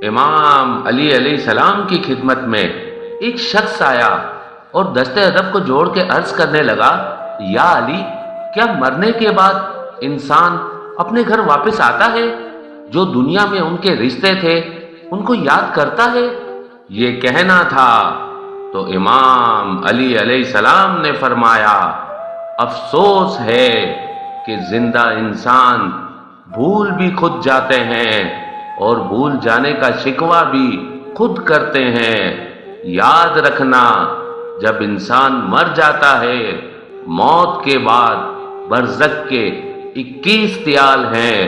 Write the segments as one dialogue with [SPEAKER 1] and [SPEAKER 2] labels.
[SPEAKER 1] امام علی علیہ السلام کی خدمت میں ایک شخص آیا اور دستے ادب کو جوڑ کے عرض کرنے لگا، یا علی، کیا مرنے کے بعد انسان اپنے گھر واپس آتا ہے؟ جو دنیا میں ان کے رشتے تھے ان کو یاد کرتا ہے؟ یہ کہنا تھا تو امام علی علیہ السلام نے فرمایا، افسوس ہے کہ زندہ انسان بھول بھی خود جاتے ہیں اور بھول جانے کا شکوہ بھی خود کرتے ہیں۔ یاد رکھنا، جب انسان مر جاتا ہے، موت کے بعد برزخ کے 21 تیال ہیں،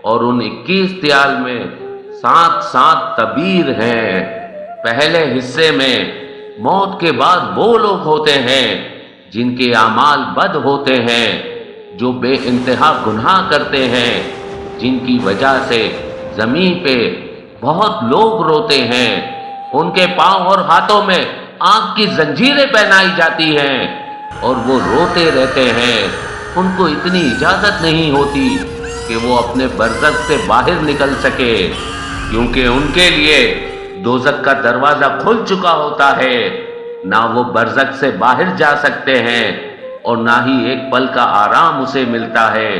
[SPEAKER 1] اور ان 21 تیال میں 7 تبیر ہیں۔ پہلے حصے میں موت کے بعد وہ لوگ ہوتے ہیں جن کے اعمال بد ہوتے ہیں، جو بے انتہا گناہ کرتے ہیں، جن کی وجہ سے زمین پہ بہت لوگ روتے ہیں، ان کے پاؤں اور ہاتھوں میں آگ کی زنجیریں پہنائی جاتی ہیں اور وہ روتے رہتے ہیں۔ ان کو اتنی اجازت نہیں ہوتی کہ وہ اپنے برزخ سے باہر نکل سکے، کیونکہ ان کے لیے دوزخ کا دروازہ کھل چکا ہوتا ہے۔ نہ وہ برزخ سے باہر جا سکتے ہیں اور نہ ہی ایک پل کا آرام اسے ملتا ہے۔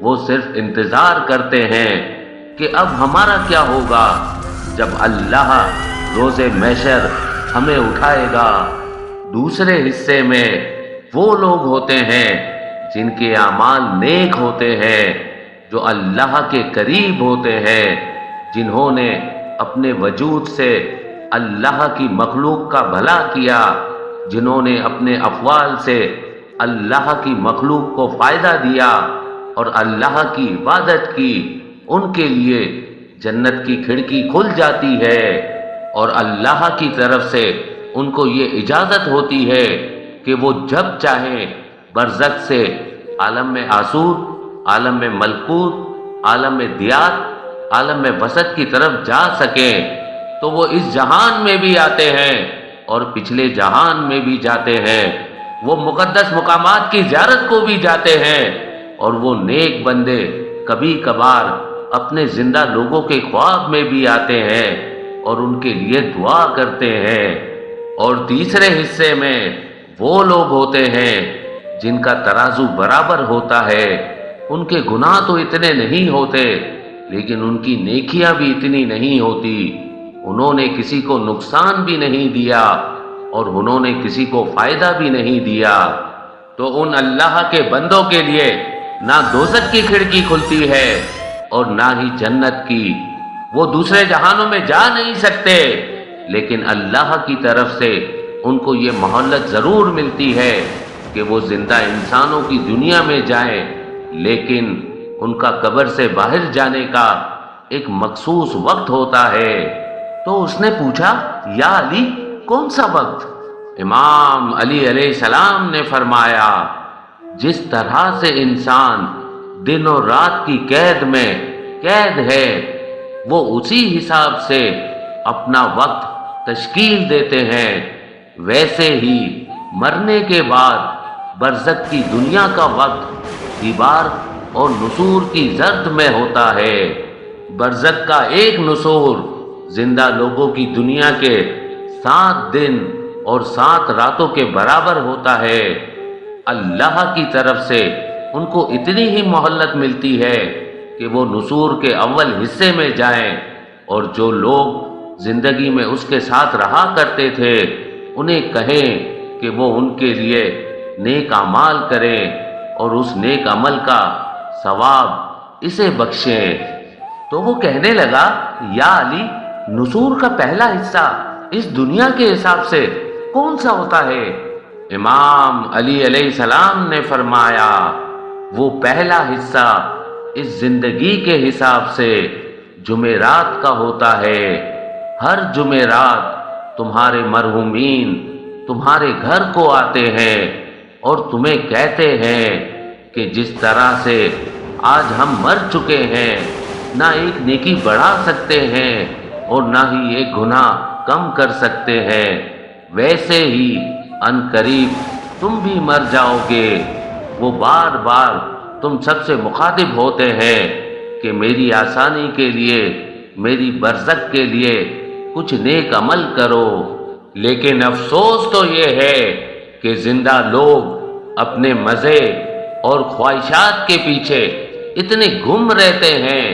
[SPEAKER 1] وہ صرف انتظار کرتے ہیں کہ اب ہمارا کیا ہوگا جب اللہ روز محشر ہمیں اٹھائے گا۔ دوسرے حصے میں وہ لوگ ہوتے ہیں جن کے اعمال نیک ہوتے ہیں، جو اللہ کے قریب ہوتے ہیں، جنہوں نے اپنے وجود سے اللہ کی مخلوق کا بھلا کیا، جنہوں نے اپنے افعال سے اللہ کی مخلوق کو فائدہ دیا اور اللہ کی عبادت کی۔ ان کے لیے جنت کی کھڑکی کھل جاتی ہے اور اللہ کی طرف سے ان کو یہ اجازت ہوتی ہے کہ وہ جب چاہیں برزخ سے عالم میں آسود، عالم میں ملکوت، عالم میں دیات، عالم میں وسط کی طرف جا سکیں۔ تو وہ اس جہان میں بھی آتے ہیں اور پچھلے جہان میں بھی جاتے ہیں، وہ مقدس مقامات کی زیارت کو بھی جاتے ہیں، اور وہ نیک بندے کبھی کبھار اپنے زندہ لوگوں کے خواب میں بھی آتے ہیں اور ان کے لیے دعا کرتے ہیں۔ اور تیسرے حصے میں وہ لوگ ہوتے ہیں جن کا ترازو برابر ہوتا ہے۔ ان کے گناہ تو اتنے نہیں ہوتے، لیکن ان کی نیکیاں بھی اتنی نہیں ہوتی۔ انہوں نے کسی کو نقصان بھی نہیں دیا اور انہوں نے کسی کو فائدہ بھی نہیں دیا۔ تو ان اللہ کے بندوں کے لیے نہ دوزخ کی کھڑکی کھلتی ہے اور نہ ہی جنت کی۔ وہ دوسرے جہانوں میں جا نہیں سکتے، لیکن اللہ کی طرف سے ان کو یہ مہلت ضرور ملتی ہے کہ وہ زندہ انسانوں کی دنیا میں جائیں، لیکن ان کا قبر سے باہر جانے کا ایک مخصوص وقت ہوتا ہے۔ تو اس نے پوچھا، یا علی، کون سا وقت؟ امام علی علیہ السلام نے فرمایا، جس طرح سے انسان دن اور رات کی قید میں قید ہے، وہ اسی حساب سے اپنا وقت تشکیل دیتے ہیں، ویسے ہی مرنے کے بعد برزخ کی دنیا کا وقت دیوار اور نسور کی زرد میں ہوتا ہے۔ برزخ کا ایک نسور زندہ لوگوں کی دنیا کے 7 دن اور 7 راتوں کے برابر ہوتا ہے۔ اللہ کی طرف سے ان کو اتنی ہی مہلت ملتی ہے کہ وہ نسور کے اول حصے میں جائیں، اور جو لوگ زندگی میں اس کے ساتھ رہا کرتے تھے انہیں کہیں کہ وہ ان کے لیے نیک اعمال کریں اور اس نیک عمل کا ثواب اسے بخشیں۔ تو وہ کہنے لگا، یا علی، نسور کا پہلا حصہ اس دنیا کے حساب سے کون سا ہوتا ہے؟ امام علی علیہ السلام نے فرمایا، وہ پہلا حصہ اس زندگی کے حساب سے جمعرات کا ہوتا ہے۔ ہر جمعرات تمہارے مرحومین تمہارے گھر کو آتے ہیں اور تمہیں کہتے ہیں کہ جس طرح سے آج ہم مر چکے ہیں، نہ ایک نیکی بڑھا سکتے ہیں اور نہ ہی ایک گناہ کم کر سکتے ہیں، ویسے ہی ان قریب تم بھی مر جاؤ گے۔ وہ بار بار تم سب سے مخاطب ہوتے ہیں کہ میری آسانی کے لیے میری برزخ کے لیے کچھ نیک عمل کرو۔ لیکن افسوس تو یہ ہے کہ زندہ لوگ اپنے مزے اور خواہشات کے پیچھے اتنے گم رہتے ہیں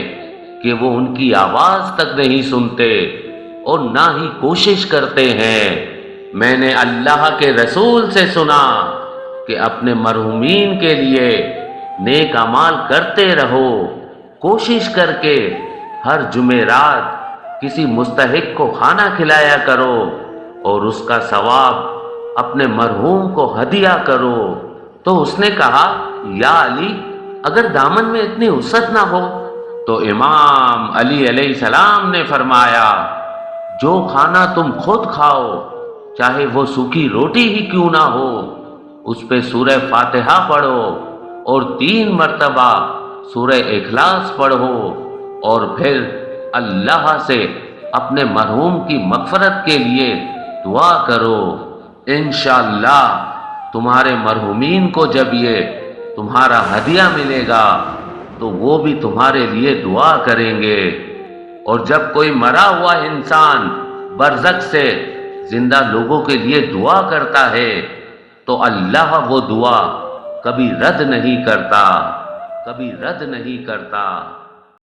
[SPEAKER 1] کہ وہ ان کی آواز تک نہیں سنتے اور نہ ہی کوشش کرتے ہیں۔ میں نے اللہ کے رسول سے سنا کہ اپنے مرحومین کے لیے نیک اعمال کرتے رہو، کوشش کر کے ہر جمعرات کسی مستحق کو کھانا کھلایا کرو اور اس کا ثواب اپنے مرحوم کو ہدیہ کرو۔ تو اس نے کہا، یا علی، اگر دامن میں اتنی وسعت نہ ہو؟ تو امام علی علیہ السلام نے فرمایا، جو کھانا تم خود کھاؤ، چاہے وہ سوکھی روٹی ہی کیوں نہ ہو، اس پہ سورہ فاتحہ پڑھو اور 3 مرتبہ سورہ اخلاص پڑھو اور پھر اللہ سے اپنے مرحوم کی مغفرت کے لیے دعا کرو۔ انشاءاللہ تمہارے مرحومین کو جب یہ تمہارا ہدیہ ملے گا تو وہ بھی تمہارے لیے دعا کریں گے۔ اور جب کوئی مرا ہوا انسان برزخ سے زندہ لوگوں کے لیے دعا کرتا ہے تو اللہ وہ دعا کبھی رد نہیں کرتا، کبھی رد نہیں کرتا۔